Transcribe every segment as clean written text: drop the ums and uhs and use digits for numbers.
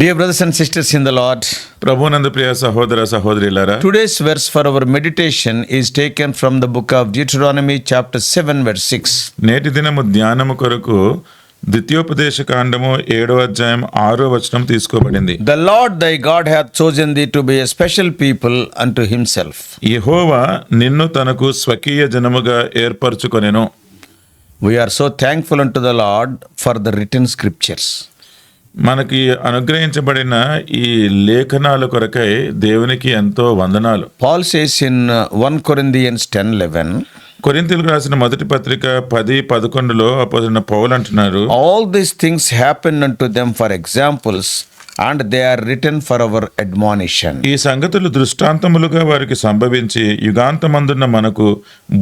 Dear brothers and sisters in the Lord, ప్రభునందు ప్రియ సహోదర సహోదరులారా, today's verse for our meditation is taken from the book of Deuteronomy chapter 7 verse 6. నేటి దినము ధ్యానము కొరకు ద్వితీయోపదేశ కాండము 7వ అధ్యాయం 6వ వచనం తీసుకోబడింది. The Lord thy God hath chosen thee to be a special people unto himself. యెహోవా నిన్ను తనకు స్వకీయ జనముగా ఏర్పరచుకొనెను. We are so thankful unto the Lord for the written scriptures. మనకి అనుగ్రహించబడిన ఈ లేఖనాల కొరకై దేవునికి ఎంతో వందనాలు. Paul says in 1 Corinthians 10:11, కొరింథీయులకు రాసిన మొదటి పత్రిక 10:11లో అపోస్తలుడైన పౌలు అంటున్నారు, all these things happen unto them for examples, and they are written for our admonition. ఈ సంగతులు దృష్టాంతములుగా వారికి సంభవించి యుగాంతమందున్న మనకు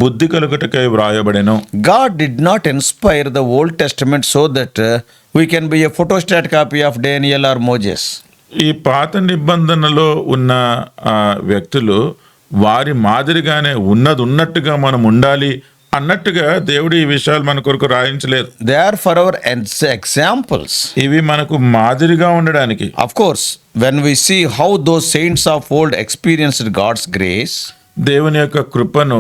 బుద్ధి కలుగుటకై వ్రాయబడెను. God did not inspire the Old Testament so that we can be a photostat copy of Daniel or Moses. ఈ పాత నిబంధనలో ఉన్న వ్యక్తులు వారి మాదిరిగానే ఉన్నట్టుగా మనం ఉండాలి అన్నట్టుగా దేవుడు ఈ విషయాలు మన కొరకు రాయించలేదు. They are for our examples. ఇవి మనకు మాదిరిగా ఉండడానికి. Of course, when we see how those saints of old experienced God's grace, దేవుని యొక్క కృపను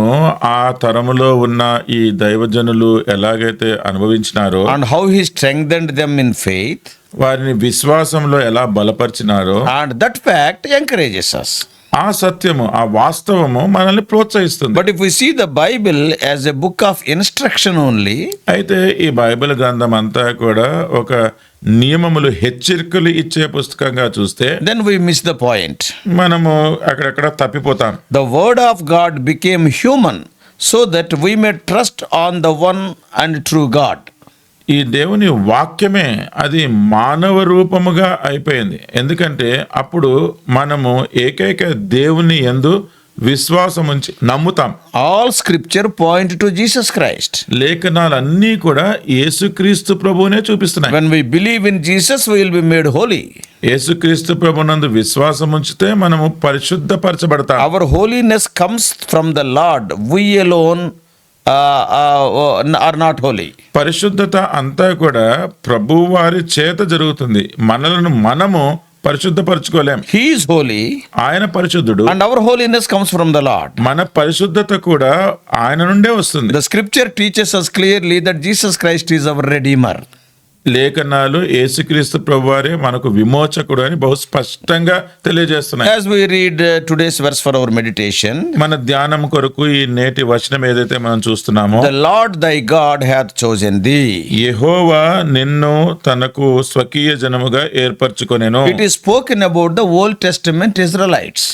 ఆ తరములో ఉన్న ఈ దైవజనులు ఎలాగైతే అనుభవించినారో, and how he strengthened them in faith, వారిని విశ్వాసంలో ఎలా బలపరిచినారో, and that fact encourages us. ఆ సత్యము ఆ వాస్తవము మనల్ని ప్రోత్సహిస్తుంది. But if we see the Bible as a book of instruction only, అయితే ఈ బైబిల్ గ్రంథం అంతా కూడా ఒక నియమములు హెచ్చరికలు ఇచ్చే పుస్తకంగా చూస్తే then we miss the point. మనము అక్కడక్కడ తప్పిపోతాం. The word of God became human so that we may trust on the one and true God. ఈ దేవుని వాక్యమే అది మానవ రూపముగా అయిపోయింది. ఎందుకంటే అప్పుడు మనము ఏకైక దేవుని యందు విశ్వాసముంచి నమ్ముతాం. All scripture point to Jesus Christ. లేఖనాలన్నీ కూడా యేసుక్రీస్తు ప్రభువునే చూపిస్తున్నాయి. When we believe in Jesus, we will be made holy. యేసుక్రీస్తు ప్రభునందు విశ్వాసం ఉంచితే మనము పరిశుద్ధపరచబడతాం. Our holiness comes from the Lord. We alone are not holy. పరిశుద్ధత అంతా కూడా ప్రభువు వారి చేత జరుగుతుంది. మనలను మనము పరిశుద్ధపరచుకోలేం. He is holy, ఆయన పరిశుద్ధుడు, and our holiness comes from the Lord. మన పరిశుద్ధత కూడా ఆయన నుండే వస్తుంది. The scripture teaches us clearly that Jesus Christ is our Redeemer. లేఖనాలు యేసుక్రీస్తు ప్రభువారే మనకు విమోచకుడు అని బహు స్పష్టంగా తెలియజేస్తున్నాయి. As we read today's verse for our meditation, మన ధ్యానం కొరకు ఈ నేటి వచనం ఏదైతే మనం చూస్తున్నామో, the Lord thy God hath chosen thee. యెహోవా నిన్ను తనకు స్వకీయ జనముగా ఏర్పరచుకొనెను. It is spoken about the Old Testament Israelites.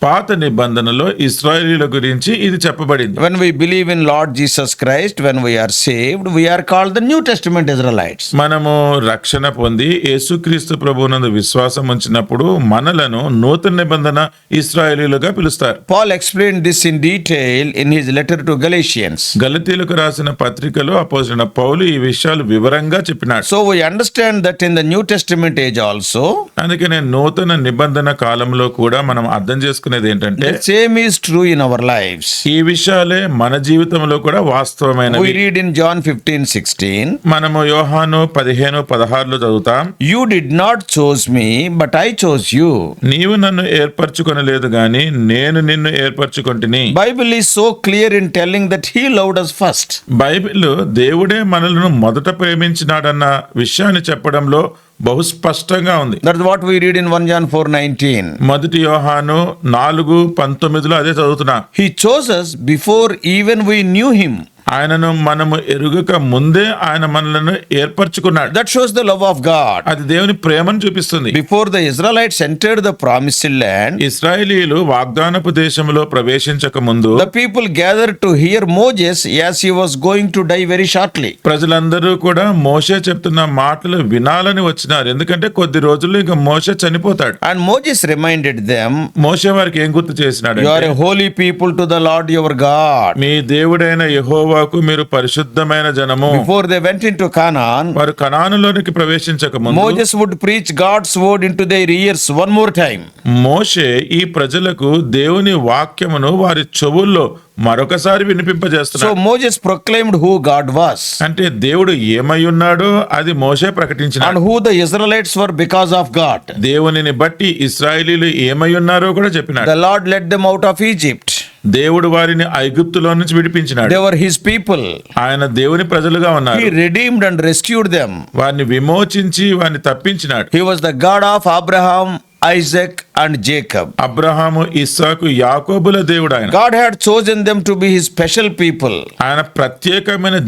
పాత నిబంధనలో ఇశ్రాయేలీయుల గురించి ఇది చెప్పబడింది. When we believe in Lord Jesus Christ, when we are saved, we are called the New Testament Israelites. మనము రక్షణ పొంది యేసుక్రీస్తు ప్రభువునందు విశ్వాసం ఉంచినప్పుడు మనలను నూతన నిబంధన ఇశ్రాయేలీయులుగా పిలుస్తారు. Paul explained this in detail in his letter to Galatians. గలతీయులకు రాసిన పత్రికలో అపోస్తలుడైన పౌలు ఈ విషయాలు వివరంగా చెప్పినాడు. So we understand that in the New Testament age also, అందుకనే నూతన నిబంధన కాలంలో కూడా మనం అర్థం చేసుకునేది ఏంటంటే, the same is true in our lives. ఈ విషయాలే మన జీవితంలో కూడా వాస్తవమైనవి. We read in John 15:16, మనము యోహాను 15:16 చదువుతాం. you did not choose me, but I chose you. నీవు నన్ను ఏర్పరచుకొనలేదు గాని నేను నిన్ను ఏర్పరచుకొంటిని. Bible is so clear in telling that he loved us first. Bible దేవుడే మనలను మొదట ప్రేమించినాడన్న విషయాన్ని చెప్పడంలో బహు స్పష్టంగా ఉంది. That's what we read in 1 John 4:19. మొదటి యోహాను 4:19 అదే చదువుతున్నా. He chose us before even we knew him. ఆయనను మనము ఎరుగక ముందే ఆయన మనలను ఏర్పరచుకున్నాడు. That shows the love of God. అది దేవుని ప్రేమను చూపిస్తుంది. Before the Israelites entered the promised land, ఇశ్రాయేలీయులు వాగ్దానపు దేశంలో ప్రవేశించక ముందు the people gathered to hear Moses as he was going to die very shortly. ప్రజలందరూ కూడా మోషే చెప్తున్న మాటలు వినాలని వచ్చినారు. ఎందుకంటే కొద్ది రోజుల్లో ఇంకా మోషే చనిపోతాడు. And Moses reminded them, మోషే వారికి ఏం గుర్తు చేసినాడు? you are a holy people to the Lord your God. మీ దేవుడైన యెహోవా యెహోవాకు మీరు పరిశుద్ధమైన జనము. Before they went into Canaan, వారు కనానులోనికి ప్రవేశించక ముందు Moses would preach God's word into their ears one more time. మోషే ఈ ప్రజలకు దేవుని వాక్యమును వారి చెవుల్లో మరొకసారి So వినిపింపజేస్తున్నాడు. Moses proclaimed who God was అంటే దేవుడు ఏమై ఉన్నాడో అది మోషే ప్రకటించినాడు. and who the Israelites were because of God. దేవునిని బట్టి ఇశ్రాయేలీలు ఏమై ఉన్నారో కూడా చెప్పినాడు. The Lord led them out of Egypt. దేవుడు వారిని ఐగుప్తులో నుంచి విడిపించినాడు. They were his people. ఆయన దేవుని ప్రజలుగా He ఉన్నారు. redeemed and rescued them. వారిని విమోచించి వారిని తప్పించినాడు. He was the God of Abraham, Isaac and Jacob. Abraham, ఇస్సాకు, యాకోబుల దేవుడు ఆయన. God had chosen them to be his special people. ఆయన ప్రత్యేకమైన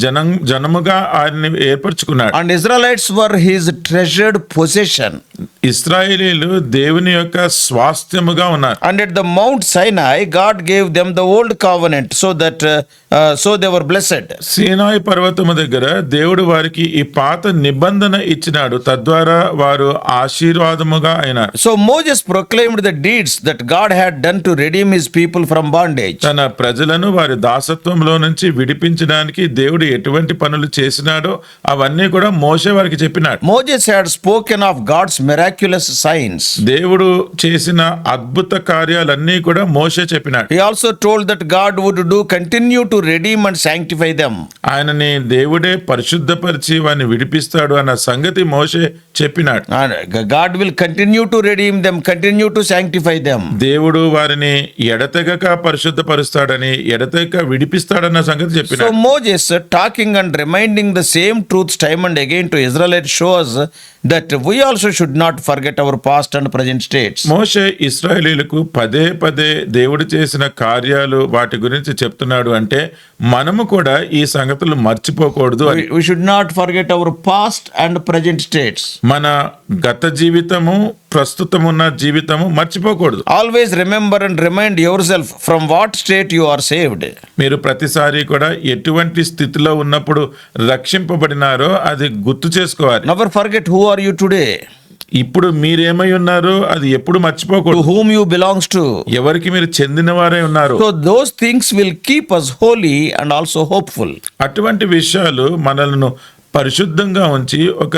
జనముగా ఆయన్ని ఏర్పరచుకున్నాడు. And Israelites were his treasured possession. ఇశ్రాయేలీలు దేవుని యొక్క స్వాస్థ్యముగా ఉన్నారు. And at the Mount Sinai, God gave them the old covenant so they were blessed. సీనాయి పర్వతము దగ్గర దేవుడు వారికి ఈ పాత నిబంధన ఇచ్చినాడు. తద్వారా వారు ఆశీర్వాదముగా అయినారు. So Moses proclaimed the deeds that God had done to redeem his people from bondage. తన ప్రజలను వారి దాసత్వంలో నుంచి విడిపించడానికి దేవుడు ఎటువంటి పనులు చేసినాడో అవన్నీ కూడా మోషే వారికి చెప్పినాడు. Moses had spoken of God's miraculous signs. దేవుడు చేసిన అద్భుత కార్యాలన్నీ కూడా మోషే చెప్పినాడు. He also told that God would continue to redeem and sanctify them. ఆయనని దేవుడే పరిశుద్ధపరిచి వారిని విడిపిస్తాడు అన్న సంగతి మోషే చెప్పినాడు. And God will continue to redeem them, continue to sanctify them. దేవుడు వారిని ఎడతెగక పరిశుద్ధపరుస్తాడని, ఎడతెగక విడిపిస్తాడన్న సంగతి So చెప్పినాడు. Moses talking and reminding the same truths time and again to Israelites shows that we also should not forget our past and present states. మోషే ఇశ్రాయేలీయులకు పదే పదే దేవుడు చేసిన కార్యాలు వాటి గురించి చెప్తున్నాడు. అంటే మనము కూడా ఈ సంగతులు మర్చిపోకూడదు అని. We should not forget our past and present states. మన గత జీవితము, ప్రస్తుతం ఉన్న జీవితము మర్చిపోకూడదు. Always remember and remind yourself from what state you are saved. మీరు ప్రతిసారి కూడా ఎటువంటి స్థితిలో ఉన్నప్పుడు రక్షింపబడినారో అది గుర్తు చేసుకోవాలి. Never forget who are you today, ఇప్పుడు మీరేమై ఉన్నారో అది ఎప్పుడు to మర్చిపోకూడదు. whom you belongs to. ఎవరికి మీరు చెందినవారై ఉన్నారు. So those things will keep us holy and also hopeful. అటువంటి విషయాలు మనలను పరిశుద్ధంగా ఉంచి ఒక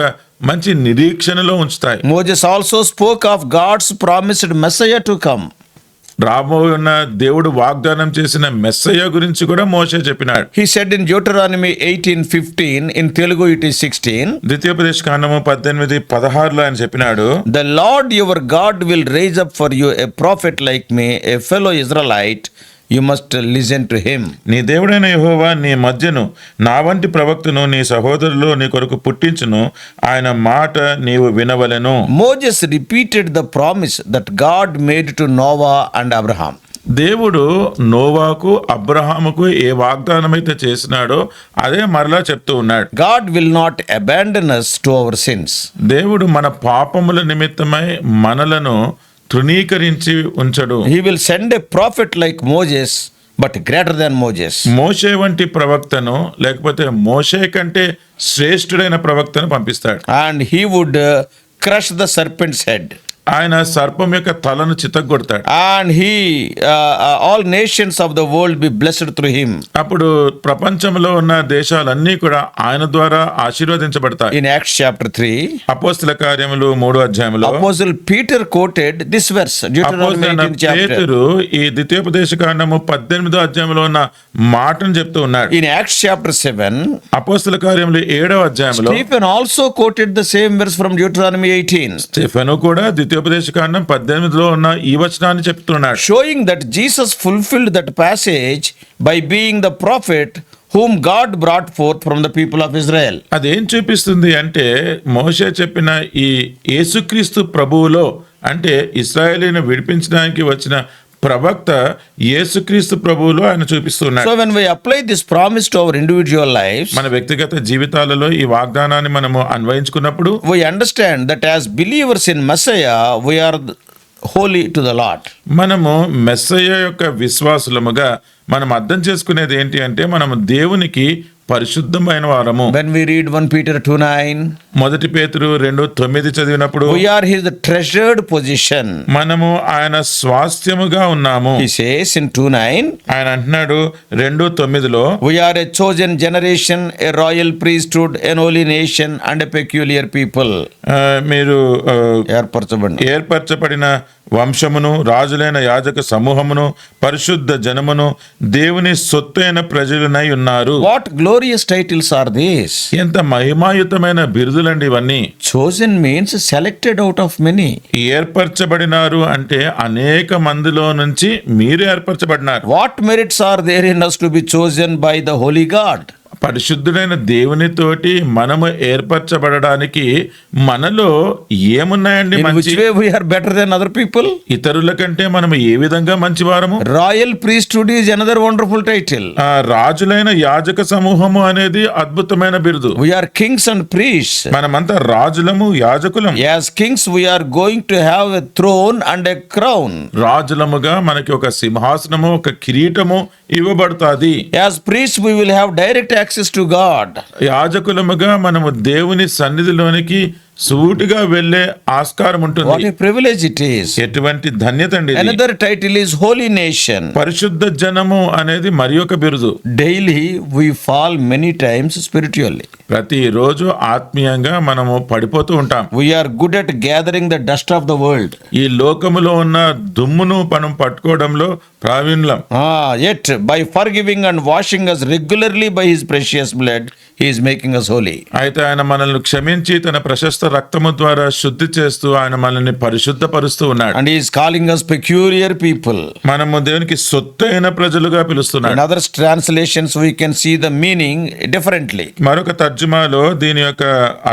మంచి నిరీక్షణలో ఉంచుతాయి. Moses also spoke of God's promised Messiah to come. రాబోయున్న దేవుడు వాగ్దానం చేసిన మెస్సయ్య గురించి కూడా మోషే చెప్పినాడు. He said in Deuteronomy 18:15, in Telugu it is 16, ద్వితీయోపదేశ కాండము 18:16 ఆయన చెప్పినాడు, the Lord your God will raise up for you a prophet like me, a fellow Israelite. You must listen to him. నీ దేవుడైన యెహోవా నీ మధ్యను నా వంటి ప్రవక్తను నీ సహోదరులు నీ కొరకు పుట్టించును, ఆయన మాట నీవు వినవలెను. Moses repeated the promise that God made to Noah and Abraham. దేవుడు నోవాకు, అబ్రహాముకు ఏ వాగ్దానం అయితే చేసినాడో అదే మరలా చెప్తూ ఉన్నాడు. God will not abandon us to our sins. దేవుడు మన పాపముల నిమిత్తమై మనలను తృణీకరించి ఉంచడు. He will send a prophet like Moses, but greater than Moses. మోషే వంటి ప్రవక్తను, లేకపోతే మోషే కంటే శ్రేష్ఠుడైన ప్రవక్తను పంపిస్తాడు. And he would crush the serpent's head. ఆయన సర్పం యొక్క తలను చితగొడతాడు. And all nations of the world be blessed through him. అప్పుడు ప్రపంచంలో ఉన్న దేశాలన్నీ కూడా ఆయన ద్వారా ఆశీర్వదించబడతాయి. In Acts chapter 3, అపోస్తల కార్యములు 3వ అధ్యాయంలో Apostle Peter quoted this verse, Deuteronomy 18th chapter. పేతురు ఈ ద్వితీయోపదేశ కాండము 18వ అధ్యాయంలో ఉన్న మాటను చెప్తూ ఉన్నాడు. In Acts chapter 7, అపోస్తల కార్యములు 7వ అధ్యాయంలో Stephen also quoted the same verse from Deuteronomy 18, Stephen కూడా ద్వితీయోపదేశ కాండం 18లో ఉన్న ఈ వచనాన్ని చెప్తున్నాడు. showing that Jesus fulfilled that passage by being the prophet whom God brought forth from the people of Israel. అదేం చూపిస్తుంది అంటే మోషే చెప్పిన ఈ యేసుక్రీస్తు ప్రభువులో, అంటే ఇశ్రాయేలీని విడిపించడానికి వచ్చిన ప్రవక్త యేసుక్రీస్తు ప్రభువులో ఆయన చూపిస్తున్నాడు. So when we apply this promise to our individual lives, మన వ్యక్తిగత జీవితాలలో ఈ వాగ్దానాన్ని మనము అన్వయించుకున్నప్పుడు we understand that as believers in Messiah, we are holy to the Lord. మనము మెస్సయ్య యొక్క విశ్వాసులముగా మనం అర్థం చేసుకునేది ఏంటి అంటే మనము దేవునికి పరిశుద్ధమైన వారము. When we read 1 Peter 2:9, మొదటి పేతురు 2:9 చదివినప్పుడు we are his treasured possession. మనము ఆయన స్వాస్థ్యముగా ఉన్నాము. He says in 2:9, ఆయన అంటున్నాడు 2:9లో, we are a chosen generation, a royal priesthood, an holy nation and a peculiar people. మీరు ఏర్పరచబడిన వంశమును, రాజులైన యాజక సమూహమును, పరిశుద్ధ జనమును, దేవుని సొత్తైన ప్రజలనై ఉన్నారు. What glorious titles are these? ఎంత మహిమాయుతమైన బిరుదులండి ఇవన్నీ. Chosen means selected out of many. ఏర్పరచబడినారు అంటే అనేక మందిలో నుంచి మీరు ఏర్పరచబడినారు. What merits are there in us to be chosen by the holy God? పరిశుద్ధుడైన దేవునితోటి మనము ఏర్పరచబడడానికి మనలో ఏమున్నాయండి? In which మంచి way we are better than other people? ఇతరుల కంటే మనం ఏ విధంగా మంచివారము? Royal priesthood is another wonderful title. రాజులైన యాజక సమూహము అనేది అద్భుతమైన బిరుదు. We are kings and priests. మనమంతా రాజులము, యాజకులం. As kings we are going to have a throne and a crown. రాజులముగా మనకి ఒక సింహాసనము, ఒక కిరీటము ఇవ్వబడుతుంది. As priests we will have direct access to God. యాజకులముగా మనము దేవుని సన్నిధిలోనికి సూటిగా వెళ్ళే ఆస్కారం ఉంటుంది. What a privilege it is. ఎటువంటి ధన్యత అండి ఇది. Another title is holy nation. పరిశుద్ధ జనము అనేది మరి ఒక బిరుదు. Daily we fall many times spiritually. ప్రతిరోజు ఆత్మీయంగా మనము పడిపోతూ ఉంటాం. We are good at gathering the dust of the world. ఈ లోకములో ఉన్న దుమ్మును మనం పట్టుకోవడంలో ప్రావీణ్యం. Yet by forgiving and washing us regularly by his precious blood, he is making us holy. అయితే ఆయన మనల్ని క్షమించి తన ప్రశస్త రక్తము ద్వారా శుద్ధి చేస్తూ ఆయన మనల్ని పరిశుద్ధపరుస్తూ ఉన్నాడు. And he is calling us peculiar people. మనము దేవునికి సొత్తైన ప్రజలుగా In పిలుస్తున్నాడు. other translations we can see the meaning differently. మరొక తర్జుమాలో దీని యొక్క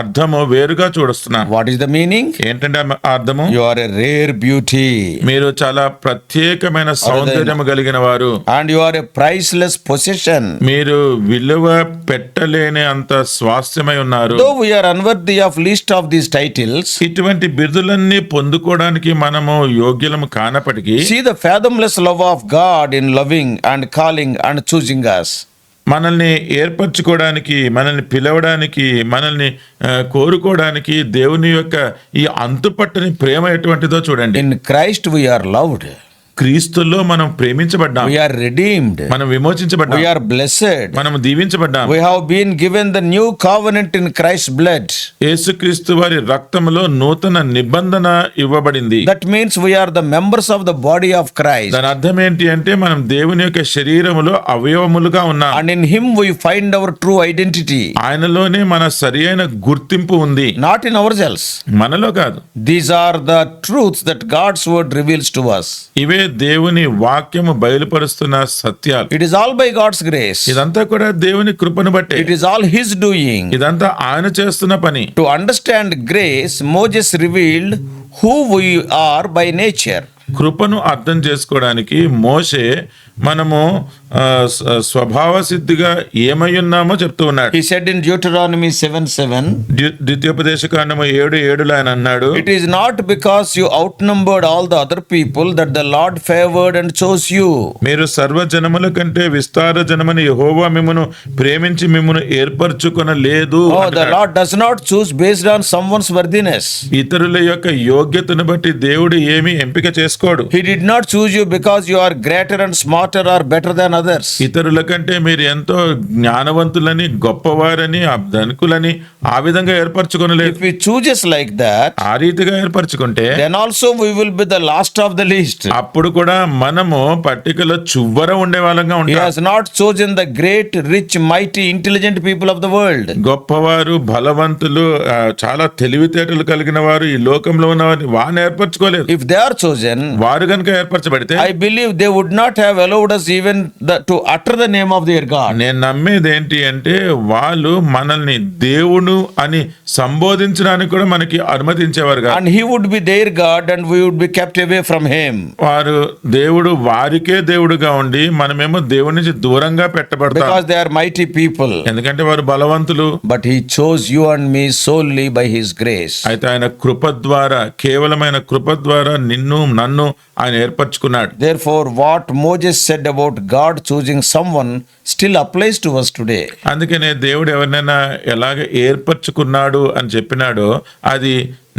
అర్థము వేరుగా చూడొస్తున్నాం. What is the meaning? ఏంటంటే ఆ అర్థము? You are a rare beauty. మీరు చాలా ప్రత్యేకమైన సౌందర్యము కలిగిన వారు. And you are a priceless possession. మీరు విలువ పెట్టలేని అంత స్వాస్థ్యమై ఉన్నారు. Though we are unworthy of least of these titles, ఇటువంటి బిరుదులన్నీ పొందుకోవడానికి మనము యోగ్యులము కానప్పటికీ see the fathomless love of God in loving and calling and choosing us. మనల్ని ఏర్పరచుకోవడానికి, మనల్ని పిలవడానికి, మనల్ని కోరుకోవడానికి దేవుని యొక్క ఈ అంతుపట్టని ప్రేమ ఎటువంటిదో చూడండి. In Christ we are loved. క్రీస్తులో మనం ప్రేమించబడ్డాం. We are redeemed. మనం విమోచించబడ్డాం. We are blessed. మనం దీవించబడ్డాం. We have been given the new covenant in Christ's blood. యేసుక్రీస్తు వారి రక్తములో నూతన నిబంధన ఇవ్వబడింది. That means we are the members of the body of Christ. దాని అర్థం ఏంటి అంటే మనం దేవుని యొక్క శరీరములో అవయవములుగా ఉన్నాం. And in him we find our true identity. ఆయనలోనే మన సరియైన గుర్తింపు ఉంది. Not in ourselves. మనలో కాదు. These are the truths that God's word reveals to us. ఇవే దేవుని వాక్యము బయలుపరుస్తున్న సత్యాలు. It is all by God's grace. ఇదంతా కూడా దేవుని కృపను బట్టే. It is all his doing. ఇదంతా ఆయన చేస్తున్న పని. To understand grace, Moses revealed who we are by nature. కృపను అర్థం చేసుకోవడానికి మోషే మనము స్వభావ సిద్ధిగా ఏమై ఉన్నామో చెప్తూ ఉన్నాడు. He said in Deuteronomy 7:7, ద్వితీయోపదేశకాండము 7:7 ఆయన అన్నాడు, it is not because you outnumbered all the other people that the Lord favored and chose you. మీరు సర్వజనముల కంటే విస్తార జనమని యెహోవా మిమ్మును ప్రేమించి మిమ్మును ఏర్పరచుకొనలేదు. The Lord does not choose based on someone's worthiness. ఇతరుల యొక్క యోగ్యతను బట్టి దేవుడు ఏమి ఎంపిక చేసుకోడు. He did not choose you because you are greater and smarter or better than others. ఇతరుల కంటే మీరు ఎంతో జ్ఞానవంతులని, గొప్పవారని, ధనికులని ఆ విధంగా ఏర్పరచుకొనలేదు. If we choose like that, ఆ రీతిగా ఏర్పరచుకుంటే then also we will be the last of the least. అప్పుడు కూడా మనము పట్టికలో చివర ఉండే వాళ్ళంగా He ఉంటాం. has not chosen the great, rich, mighty, intelligent people of the world. గొప్పవారు, బలవంతులు, చాలా తెలివితేటలు కలిగిన వారు ఈ లోకంలో ఉన్నవారిని వారిని ఏర్పరచుకోలేదు. If they are chosen, వారు కనుక ఏర్పరచబడితే I believe they would not have allowed us even to utter the name of their God. నేను నమ్మేది ఏంటి అంటే వాళ్ళు మనల్ని దేవుడు అని సంబోధించడానికి కూడా మనకి అనుమతించేవారు కాదు. And he would be their God and we would be kept away from him. వారు దేవుడు వారికే దేవుడుగా ఉండి మనమేమో దేవుడి నుంచి దూరంగా పెట్టబడతాం. Because they are mighty people. ఎందుకంటే వారు బలవంతులు. But he chose you and me solely by his grace. అయితే ఆయన కృప ద్వారా, కేవలమైన కృప ద్వారా నిన్ను నన్ను మనలను ఆయన ఏర్పరచుకున్నాడు. Therefore, what Moses said about God choosing someone still applies to us today. అందుకనే దేవుడు ఎవరినైనా ఎలాగ ఏర్పరచుకున్నాడు అని చెప్పినాడో అది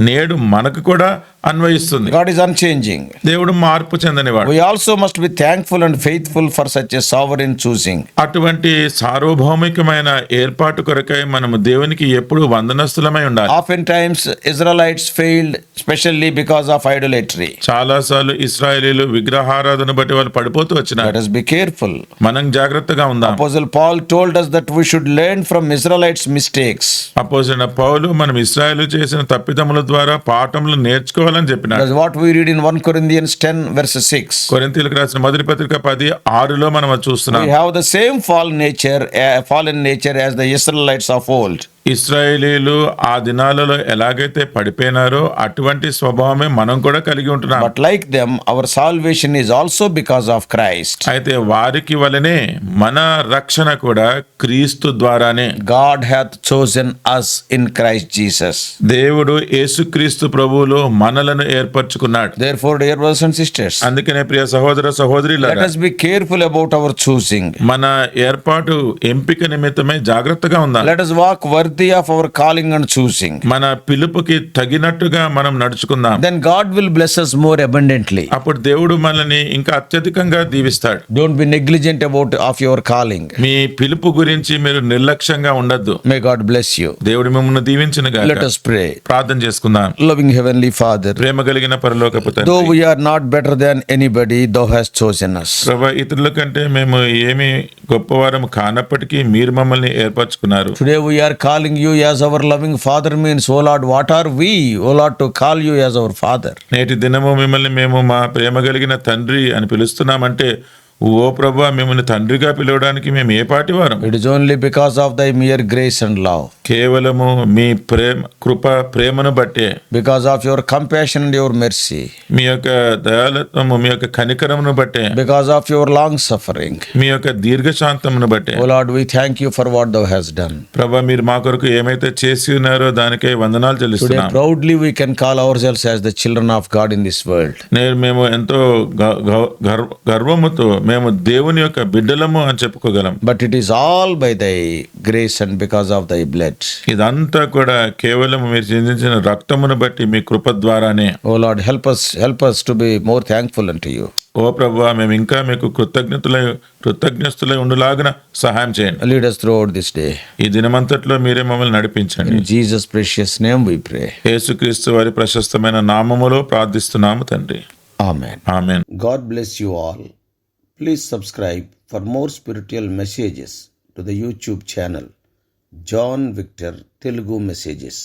నేడు మనకు కూడా అన్వయిస్తుంది. God is unchanging. దేవుడు మార్పు చెందనివాడు. We also must be thankful and faithful for such a sovereign choosing. అటువంటి సార్వభౌమికమైన ఏర్పాటు కొరకై మనము దేవునికి ఎప్పుడు వందనస్తులమై ఉండాలి. Oftentimes, Israelites failed, especially because of idolatry. చాలాసార్లు ఇశ్రాయేలీలు విగ్రహారాధన బట్టి వాళ్ళు పడిపోతూ వచ్చినారు. Let us be careful. మనం జాగ్రత్తగా ఉందాం. Apostle Paul told us that we should learn from Israelites' mistakes. అపోస్తలుడైన పౌలు మనం ఇశ్రాయేలు చేసిన తప్పిదముల ద్వారా పాఠములు నేర్చుకోవాలని చెప్పినాడు. That's what we read in 1 Corinthians 10 verse 6. కొరింథీయులకు రాసిన మొదటి పత్రిక 10:6 మనం అది చూస్తున్నాం. We have the same fallen nature as the Israelites of old. ఇశ్రాయేలీలు ఆ దినాలలో ఎలాగైతే పడిపోయినారో అటువంటి స్వభావమే మనం కూడా కలిగి ఉంటున్నాం. But like them, our salvation is also because of Christ. అయితే వారికి వలనే మన రక్షణ కూడా క్రీస్తు ద్వారానే. God hath chosen us in Christ Jesus. దేవుడు యేసుక్రీస్తు ప్రభువులో మనలను ఏర్పరచుకున్నాడు. Therefore, dear brothers and sisters, అందుకనే ప్రియ సహోదర let సహోదరులారా, us be careful about our choosing. మన ఏర్పాటు ఎంపిక నిమిత్తమై జాగ్రత్తగా ఉందాం. Let us walk worthy of our calling and choosing. మన పిలుపుకి తగినట్టుగా మనం నడుచుకుందాం. Then God will bless us more abundantly. అప్పుడు దేవుడు మనల్ని ఇంకా అత్యధికంగా దీవిస్తాడు. Don't be negligent of your calling. మీ పిలుపు గురించి మీరు నిర్లక్ష్యంగా ఉండొద్దు. May God bless you. దేవుడు మిమ్మల్ని దీవించునుగాక. Let us pray. ప్రార్థన చేసుకుందాం. Loving Heavenly Father, ప్రేమ కలిగిన పరలోకపు తండ్రి, though we are not better than anybody, thou hast chosen us. ప్రభువా, ఇతరుల కంటే మేము ఏమి గొప్పవారము కానప్పటికీ మీరు మమ్మల్ని ఏర్పరచుకున్నారు. Today we are calling you as our loving Father means, oh Lord, what are we, oh Lord, to call you as our Father? నేటి దినము మిమ్మల్ని మేము మా ప్రేమ కలిగిన తండ్రి అని పిలుస్తున్నామంటే, ఓ ప్రభువా, మిమ్మల్ని తండ్రిగా పిలవడానికి మేము ఏ పాటి వారం? It is only because of thy mere grace and love. కేవలము మీ ప్రేమను బట్టే, Because of your compassion and your mercy. మీ యొక్క దయాళత్వము, మీ యొక్క కనికరమును బట్టే, Because of your long suffering. మీ యొక్క దీర్ఘశాంతమును బట్టే. Oh Lord, we thank you for what thou hast done. ప్రభువా, మీరు మా కొరకు ఏమైతే చేసి ఉన్నారో దానికై వందనాలు Today చెల్లిస్తున్నాం. proudly we can call ourselves as the children of God in this world. నేను మేము ఎంతో గర్వముతో మేము దేవుని యొక్క బిడ్డలము అని చెప్పుకోగలం. But it is all by thy grace and because of thy blood. ఇదంతా కూడా కేవలం మీరు చిందించిన రక్తమును బట్టి మీ కృప ద్వారానే. Oh Lord, help us to be more thankful unto you. ఓ ప్రభువా, మేము ఇంకా మీకు కృతజ్ఞస్తులై ఉండులాగున సహాయం చేయండి. Lead us throughout this day. ఈ దినమంతట్లో మీరే మమ్మల్ని నడిపించండి. In Jesus' precious name we pray. యేసుక్రీస్తు వారి ప్రశస్తమైన నామములో ప్రార్థిస్తున్నాము తండ్రి. Amen. Amen. God bless you all. Please subscribe for more spiritual messages to the YouTube channel John Victor Telugu Messages.